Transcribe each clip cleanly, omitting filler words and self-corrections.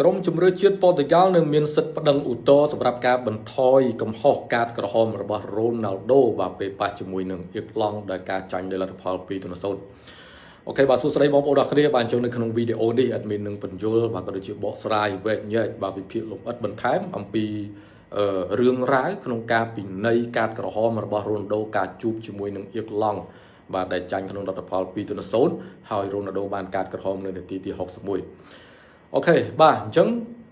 ក្រុមជំរឿជាតិប៉ូទុយហ្គាល់នៅមានសិទ្ធិប្តឹងឧទ្ធរណ៍សម្រាប់ការបន្ថយកំហុសកាតក្រហមរបស់រ៉ូណាល់ដូបាទពេលប៉ះជាមួយនឹងអៀកឡង់ដោយការចាញ់ដោយលទ្ធផល2-0 អូខេបាទសួស្តីបងប្អូនអរគ្នាបាទអញ្ចឹងនៅក្នុងវីដេអូនេះអេដមីននឹងបញ្យល់បាទក៏ដូចជាបកស្រាយវែកញែកបាទវិភាគលម្អិតបន្ថែមអំពីរឿងរ៉ាវក្នុងការពិន័យកាតក្រហមរបស់រ៉ូណាល់ដូការជួបជាមួយនឹងអៀកឡង់បាទដែលចាញ់ក្នុងលទ្ធផល2-0ហើយរ៉ូណាល់ដូបានកាតក្រហមនៅនាទីទី61អូខេបាទអញ្ចឹង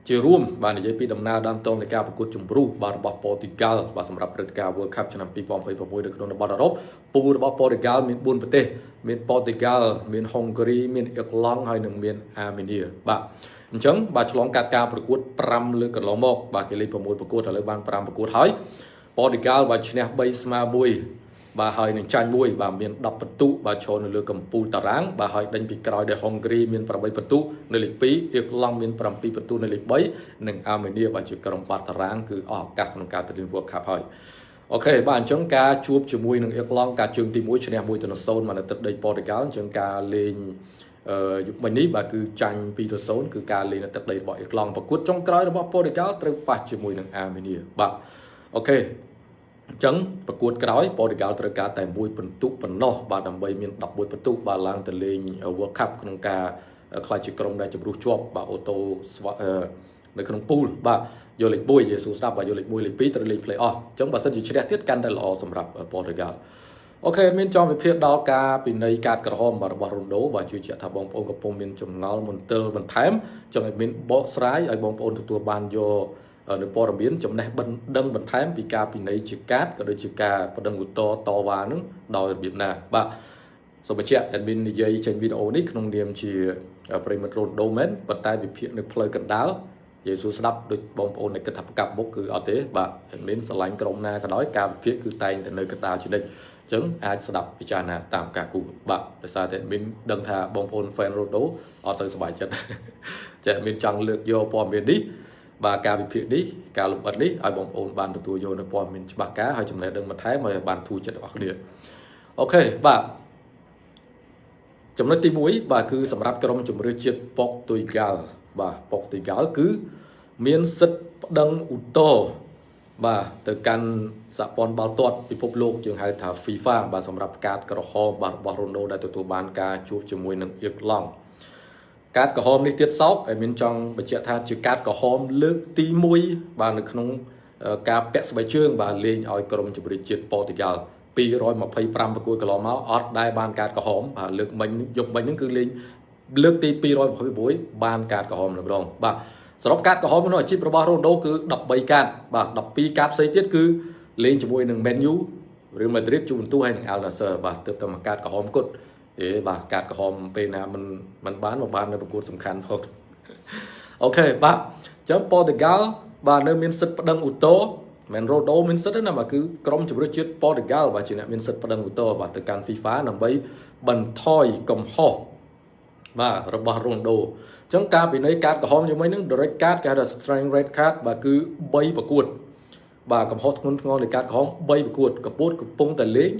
ជារួមបាទនិយាយពីដំណើរដើមតងនៃការប្រកួតជម្រុះបាទរបស់ប៉ូទុយហ្គាល់បាទសម្រាប់ព្រឹត្តិការណ៍ World Cup ឆ្នាំ2026នៅក្នុងតំបន់អឺរ៉ុបពូរបស់ប៉ូទុយហ្គាល់មាន4ប្រទេសមានប៉ូទុយហ្គាល់មានហុងហ្គារីមានអៀកឡង់ហើយនិងមានអាមេនីបាទអញ្ចឹងបាទឆ្លងកាត់ការប្រកួត5លើកកន្លងមកបាទគេលេខ6ប្រកួតឥឡូវបាន5ប្រកួតហើយប៉ូទុយហ្គាល់បាទឈ្នះ3ស្មើ1បាទហើយនឹងចាញ់1បាទមាន10ពិន្ទុបាទឈរនៅលើកំពូលតារាងបាទហើយដេញពីក្រោយដោយហុងហ្គារីមាន8ពិន្ទុនៅលេខ2អៀកឡង់មាន7ពិន្ទុនៅលេខ3និងអាមេនីបាទជាក្រុមបាត់តារាងគឺអស់ឱកាសក្នុងការទៅលេង World Cup ហើយអូខេបាទអញ្ចឹងការជួបជាមួយនឹងអៀកឡង់ការជើងទី1ឈ្នះ1-0មកនៅទឹកដីប៉ូទុយហ្គាល់អញ្ចឹងការលេងយុគមិញនេះបាទគឺចាញ់2-0គឺការលេងនៅទឹកដីរបស់អៀកឡង់ប្រកួតចុងក្រោយរបស់ប៉ូទុយហ្គាល់ត្រូវប៉ះជាមួយនឹងអាមេនីបាទអូខេអញ្ចឹងប្រកួតក្រោយប៉ូទុយហ្គាល់ត្រូវការតែ1ពិន្ទុប៉ុណ្ណោះបាទដើម្បីមាន11ពិន្ទុបាទឡើងទៅលេង World Cup ក្នុងការខ្លាចជាក្រុមដែលជម្រុះជាប់បាទអូតូនៅក្នុងពូលបាទយកលេខ1យេស៊ូស្ដាប់បាទយកលេខ1លេខ2ត្រូវលេង play off អញ្ចឹងបើសិនជាឈ្នះទៀតកាន់តែល្អសម្រាប់ប៉ូទុយហ្គាល់អូខេមានចំវិភាគដល់ការពិន័យកាតក្រហមរបស់រ៉ូណាល់ដូបាទជឿជាក់ថាបងប្អូនកំពុងមានចម្ងល់មន្ទិលបន្ថែមចង់ឲ្យមានបកស្រាយឲ្យបងប្អូនទទួលបានយកនៅព័ត៌មានចំណេះដឹងបន្ថែមពីការពិន័យជាកាតក៏ដូចជាការប្តឹងឧទ្ធរណ៍តវ៉ានឹងដោយរបៀបណាបាទសូមបញ្ជាក់ admin និយាយចេញវីដេអូនេះក្នុងនាមជាប្រិមិត្តរ៉ូណាល់ដូមែនប៉ុន្តែវិភាគនៅផ្លូវកណ្ដាលនិយាយសួរស្ដាប់ដូចបងប្អូនដែលគិតថាប្រកាប់មុខគឺអត់ទេបាទ admin ស្រឡាញ់ក្រុមណាក៏ដោយការវិភាគគឺតែងតែនៅកណ្ដាលជានិច្ចអញ្ចឹងអាចស្ដាប់ពិចារណាតាមការគូបាទដោយសារតែ admin ដឹងថាបងប្អូន fan រ៉ូណាល់ដូអត់សូវសប្បាយចិត្តចា admin ចង់លើកយកព័ត៌មាននេះបាទការវិភាគនេះការលម្អិតនេះឲ្យបងប្អូនបានទទួលយកនៅព័ត៌មានច្បាស់ការហើយចំណេះដឹងបន្ថែមឲ្យបានធូរចិត្តរបស់គ្នាអូខេបាទចំណុចទី1បាទគឺសម្រាប់ក្រុមជម្រើសជាតិប៉ូទុយហ្គាល់បាទប៉ូទុយហ្គាល់គឺមានសិទ្ធិប្តឹងឧទ្ធរណ៍បាទទៅកាន់សហព័ន្ធបាល់ទាត់ពិភពលោកយើងហៅថា FIFA បាទសម្រាប់កាតក្រហមបាទរបស់រ៉ូណាល់ដូដែលទទួលបានការជួបជាមួយនឹងអៀកឡង់កាតក្រហមនេះទៀតសោកឲ្យមានចង់បញ្ជាក់ថាជាកាតក្រហមលើកទី1បាទនៅក្នុងការពាក់ស្បែកជើងបាទលេងឲ្យក្រុមជម្រើសជាតិប៉ូទុយហ្គាល់225ប្រកួតកន្លងមកអត់ដែលបានកាតក្រហមបាទលើកមិញយកមិញហ្នឹងគឺលេងលើកទី226បានកាតក្រហមម្ដងបាទសរុបកាតក្រហមក្នុងអាជីពរបស់រ៉ូណាល់ដូគឺ13កាតបាទ12កាតផ្សេងទៀតគឺលេងជាមួយនឹង Man U Real Madrid ជូវិនទូសហើយនឹង Al Nassr បាទទើបតែមកកាតក្រហមគត់បាទកាតក្រហមពេលណាមិនបាននៅប្រកួតសំខាន់ផងអូខេបាទអញ្ចឹងប៉ូទុយហ្គាល់បាទនៅមានសិទ្ធិប្តឹងឧទ្ធរណ៍មិនរ៉ូដូមានសិទ្ធិណាបាទគឺក្រុមជម្រើសជាតិប៉ូទុយហ្គាល់បាទជាអ្នកមានសិទ្ធិប្តឹងឧទ្ធរណ៍បាទទៅកាន់ FIFA ដើម្បីបន្ថយកំហុសបាទរបស់រ៉ូណាល់ដូអញ្ចឹងការពិន័យកាតក្រហមជាមួយនឹង direct card គេហៅថា straight red card បាទគឺ3ប្រកួតបាទកំហុសធ្ងន់ធ្ងរនៃកាតក្រហម3ប្រកួតកំពុងតែលេង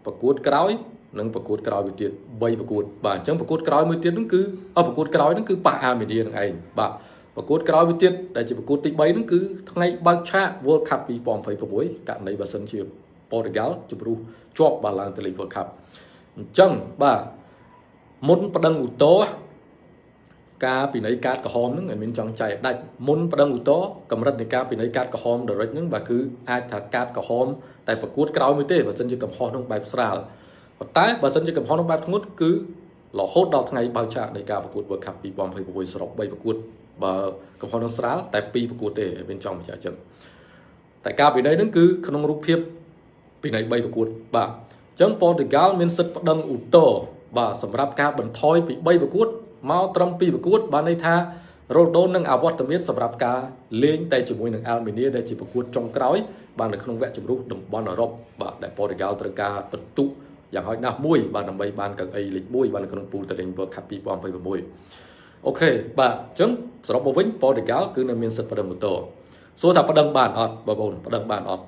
ប្រកួតក្រោយនិងប្រកួតក្រោយមួយទៀត3ប្រកួតបាទអញ្ចឹងប្រកួតក្រោយមួយទៀតហ្នឹងគឺប្រកួតក្រោយហ្នឹងគឺប៉ះអាមេនីនឹងឯងបាទប្រកួតក្រោយមួយទៀតដែលជាប្រកួតទី3ហ្នឹងគឺថ្ងៃបើកឆាក World Cup 2026ករណីបើសិនជាប៉ូទុយហ្គាល់ជម្រុះជាប់បាទឡើងទៅលេង World Cup អញ្ចឹងបាទមុនប្តឹងឧទ្ធរណ៍ការពិន័យកាតក្រហមហ្នឹងឲ្យមានចង់ចែកដាច់មុនប្តឹងឧទ្ធរណ៍កម្រិតនៃការពិន័យកាតក្រហម direct ហ្នឹងបាទគឺអាចថាកាតក្រហមតែប្រកួតក្រោយមួយទេបើសិនជាកំហុសហ្នឹងបែបស្រាលប៉ុន្តែបើសិនជាកំហុសក្នុងបែបធ្ងន់គឺរហូតដល់ថ្ងៃបើកឆាកនៃការប្រកួត World Cup 2026សរុប3ប្រកួតបើកំហុសនឹងស្រាលតែ2ប្រកួតទេមានចង់បញ្ជាក់ចឹងតែការពិន័យហ្នឹងគឺក្នុងរូបភាពពិន័យ3ប្រកួតបាទអញ្ចឹងប៉ូទុយហ្គាល់មានសិទ្ធិប្តឹងឧទ្ធរណ៍បាទសម្រាប់ការបន្ថយពី3ប្រកួតមកត្រឹម2ប្រកួតបានន័យថារ៉ូណាល់ដូនឹងអវត្តមានសម្រាប់ការលេងតែជាមួយនឹងអាល់មេនីដែលជាប្រកួតចុងក្រោយបាទនៅក្នុងវគ្គជម្រុះតំបន់អឺរ៉ុបបាទដែលប៉ូទុយហ្គាល់ត្រូវការបន្ទុកយ៉ាងហោចណាស់មួយបាទដើម្បីបានកៅអីលេខ1បាទនៅក្នុងពូលទៅលេង World Cup 2026អូខេបាទអញ្ចឹងសរុបមកវិញប៉ូទុយហ្គាល់គឺនៅមានសិទ្ធិប្តឹងឧទ្ធរណ៍សួរថាប្តឹងបានអត់បងប្អូនប្តឹងបានអត់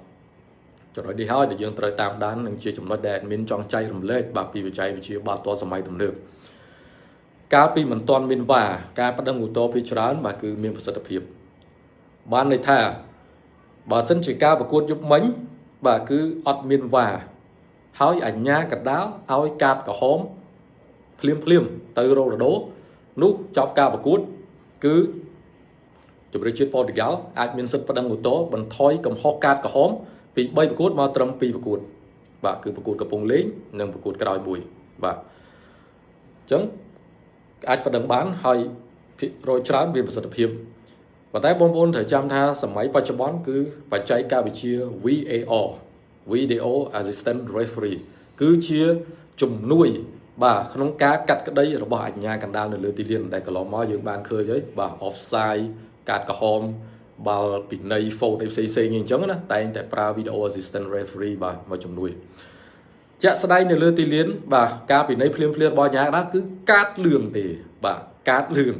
ចំណុចនេះហើយដែលយើងត្រូវតាមដាននិងជាចំណុចដែល admin ចង់ចែករំលែកបាទពីវិច័យវិទ្យាបាល់ទាត់សម័យទំនើប ការពីមិនទាន់មានវ៉ាការប្តឹងឧទ្ធរពីច្រើនបាទគឺមានប្រសិទ្ធភាពបានន័យថាបើសិនជាការប្រកួតយប់មិញបាទគឺអត់មានវ៉ាហើយអញ្ញាកដាលឲ្យកាតក្រហមភ្លាមទៅរ៉ូណាល់ដូនោះចប់ការប្រកួតគឺជម្រើសជាតិប៉ូទុយហ្គាល់អាចមានសិទ្ធិប្តឹងឧទ្ធរបន្ថយកំហុសកាតក្រហមពី3ប្រកួតមកត្រឹម2ប្រកួតបាទគឺប្រកួតកំពុងលេងនិងប្រកួតក្រោយមួយបាទអញ្ចឹងអាចប្តឹងបានហើយភាគរយច្រើនមានប្រសិទ្ធភាពប៉ុន្តែបងប្អូនត្រូវចាំថាសម័យបច្ចុប្បន្នគឺបច្ចេកវិទ្យា VAR Video Assistant Referee គឺជាជំនួយបាទក្នុងការកាត់ក្តីរបស់អាជ្ញាកណ្ដាលនៅលើទីលានដែលកន្លងមកយើងបានឃើញហើយបាទ offside កាតក្រហមបាល់ពីនៃ fault អីផ្សេងៗអញ្ចឹងណាតែងតែប្រើ Video Assistant Referee បាទមកជំនួយជាក់ស្ដែងនៅលើទីលានបាទការពិន័យភ្លាមរបស់អាជ្ញាកណ្ដាលគឺកាតលឿងទេបាទកាតលឿង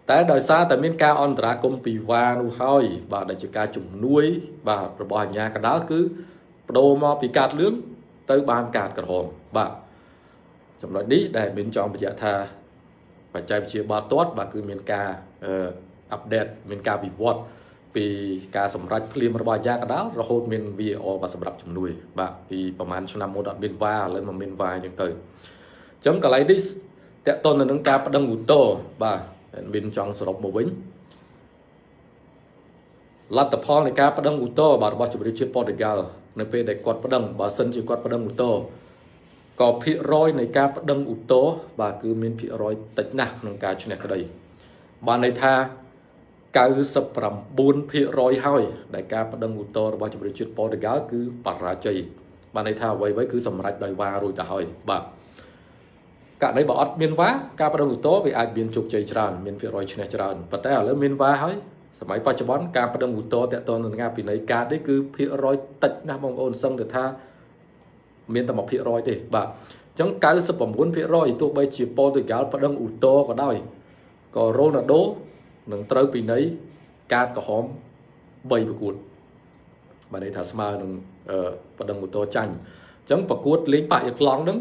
តែដោយសារតែមានការអន្តរាគមន៍ពីវ៉ានោះហើយបាទដែលជាការជំនួយបាទរបស់អាជ្ញាកណ្ដាលគឺបដូរមកពីកាតលឿងទៅបានកាតក្រហមបាទចំណុចនេះដែលមានចង់បញ្ជាក់ថាបច្ចេកវិទ្យាបាល់ទាត់បាទគឺមានការអាប់ដេតមានការវិវត្តពីការសម្រេចភ្លាមរបស់អាជ្ញាកណ្ដាលរហូតមាន VAR បាទសម្រាប់ជំនួយបាទពីប្រហែលឆ្នាំមុនអត់មានវ៉ាឥឡូវមកមានវ៉ាអញ្ចឹងទៅអញ្ចឹងកន្លែងនេះតកតទៅនឹងការប្តឹងឧទ្ធរបាទមានចង់សរុបមកវិញលទ្ធផលនៃការប្តឹងឧទ្ធរបាទរបស់ជម្រើសជាតិប៉ូទុយហ្គាល់នៅពេលដែលគាត់ប្តឹងបើសិនជាគាត់ប្តឹងឧទ្ធរក៏ភាគរយនៃការប្តឹងឧទ្ធរបាទគឺមានភាគរយតិចណាស់ក្នុងការឈ្នះក្តីបានន័យថា99%ហើយដែលការប្តឹងឧទ្ធររបស់ជម្រើសជាតិប៉ូទុយហ្គាល់គឺបរាជ័យបានន័យថាអ្វីៗគឺសម្រេចដោយវ៉ារួចទៅហើយបាទករណីបើអត់មានវ៉ាការប្តឹងឧទ្ធរវាអាចមានជោគជ័យច្រើនមានភាគរយឈ្នះច្រើនប៉ុន្តែឥឡូវមានវ៉ាហើយសម័យបច្ចុប្បន្នការប្តឹងឧទ្ធរតាក់ទងនឹងការពិន័យកាតនេះគឺភាគរយតិចណាស់បងប្អូនសឹងតែថាមានតែ1%ទេបាទអញ្ចឹង99%ទោះបីជាប៉ូទុយហ្គាល់ប្តឹងឧទ្ធរក៏ដោយក៏រ៉ូណាល់ដូនឹងត្រូវពិន័យកាតក្រហម3ប្រកួតបាទន័យថាស្មើនឹងប្តឹងឧទ្ធរចាញ់អញ្ចឹងប្រកួតលេងប៉ាក់យ៉ាក្លង់ហ្នឹង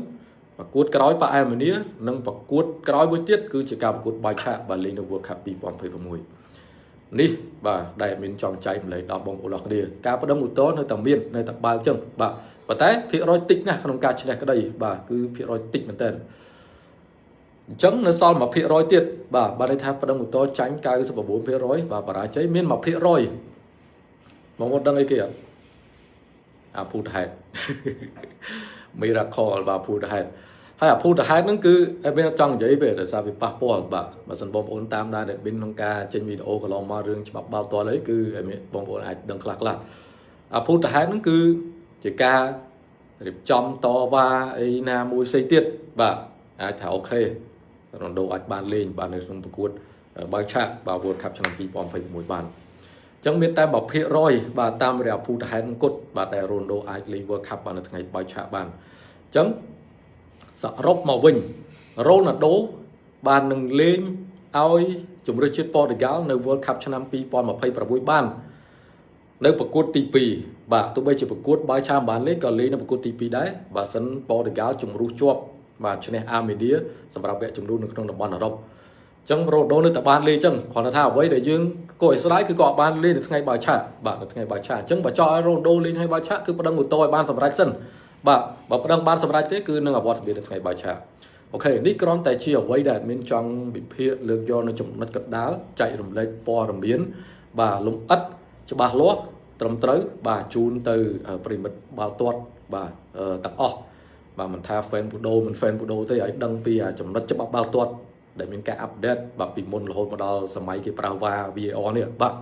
ប្រកួតក្រោយប៉ាអែម៉ានីនិងប្រកួតក្រោយមួយទៀតគឺជាការប្រកួតបាយឆាបាទលេងនៅ World Cup 2026នេះបាទដែលមានចង់ចែកម្លែកដល់បងប្អូនអរគ្នាការប្តឹងឧទ្ធរនៅតែមាននៅតែបើកចឹងបាទប៉ុន្តែភាគរយតិចណាស់ក្នុងការឈ្នះក្តីបាទគឺភាគរយតិចមែនតើអញ្ចឹងនៅសល់1%ទៀតបាទបានន័យថាប្តឹងឧទ្ធរចាញ់99%បាទបរាជ័យមាន1%បងប្អូនដឹងអីគេអត់អាភូតហេតុ Miracle បាទភូតហេតុហើយអាភូតហេតុហ្នឹងគឺមានចង់និយាយពេលដោយសារវាប៉ះពាល់បាទបើសិនបងប្អូនតាមដានអ្នកប៊ីនក្នុងការចេញវីដេអូកន្លងមករឿងច្បាប់បាល់ទាត់អីគឺបងប្អូនអាចដឹងខ្លះអាភូតហេតុហ្នឹងគឺជាការរៀបចំតវ៉ាអីណាមួយផ្សេងទៀតបាទអាចថាអូខេរ៉ូណាល់ដូអាចបានលេងបាននៅក្នុងប្រកួតបើកឆាកបាទ World Cup ឆ្នាំ2026បានអញ្ចឹងមានតែ1%បាទតាមរយៈភូតហេតុនឹងគត់បាទដែលរ៉ូណាល់ដូអាចលេង World Cup បាននៅថ្ងៃបើកឆាកបានអញ្ចឹងសរុបមកវិញរ៉ូណាល់ដូបាននឹងលេងឲ្យជម្រើសជាតិប៉ូទុយហ្គាល់នៅ World Cup ឆ្នាំ2026បាននៅប្រកួតទី2បាទទោះបីជាប្រកួតបើកឆាកបានលេងក៏លេងនៅប្រកួតទី2ដែរបើសិនប៉ូទុយហ្គាល់ជំរុះជាប់បាទឈ្នះអាមេនីសម្រាប់វគ្គជម្រុះនៅក្នុងតំបន់អឺរ៉ុបអញ្ចឹងរ៉ូដូនៅតែបានលេងអញ្ចឹងគ្រាន់តែថាអ្វីដែលយើងគួរឲ្យស្ដាយគឺគាត់បានលេងនៅថ្ងៃបើកឆាកបាទនៅថ្ងៃបើកឆាកអញ្ចឹងបើចង់ឲ្យរ៉ូដូលេងថ្ងៃបើកឆាកគឺប្តឹងឧទ្ធរឲ្យបានសម្រេចសិនបាទបើប្តឹងបានសម្រេចទេគឺនឹងអវត្តមាននៅថ្ងៃបើកឆាកអូខេនេះគ្រាន់តែជាអ្វីដែលមានចង់វិភាគលើកយកនៅចំណុចកណ្ដាលចែករំលែកព័ត៌មានបាទលំអិតច្បាស់លាស់ត្រឹមត្រូវបាទជូនទៅប្រិមិត្តបាល់ទាត់បាទទាំងអស់បាទមិនថា fan ពូដូមិន fan ពូដូទេឲ្យដឹងពីចំណុចច្បាប់បាល់ទាត់ដែលមានការអាប់ដេតបាទពីមុនរហូតមកដល់សម័យគេប្រើ VAR នេះបាទ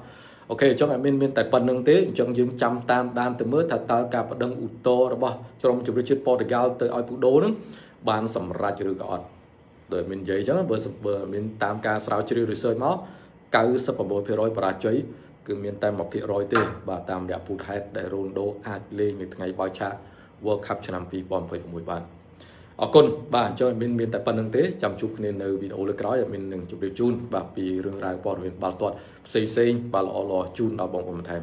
អូខេអញ្ចឹងមានតែប៉ុណ្្នឹងទេអញ្ចឹងយើងចាំតាមដានទៅមើលថាតើការប្តឹងឧទ្ធររបស់ក្រុមជម្រើសជាតិប៉ូទុយហ្គាល់ទៅឲ្យពូដូនឹងបានសម្រេចឬក៏អត់ដោយមាននិយាយអញ្ចឹងបើមានតាមការស្រាវជ្រាវ research មក96%បរាជ័យគឺមានតែ1%ទេបាទតាមរយៈភូតហេតុដែលរ៉ូណាល់ដូអាចលេងនៅថ្ងៃបើកឆាក World Cup ឆ្នាំ2026បានអរគុណបាទអញ្ចឹងមានតែប៉ុណ្្នឹងទេចាំជួបគ្នានៅវីដេអូលើក្រោយមាននឹងជម្រាបជូនបាទពីរឿងរ៉ាវព័ត៌មានបាល់ទាត់ផ្សេងៗបាទល្អៗជូនដល់បងប្អូនបន្ថែម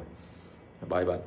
បាយបាទ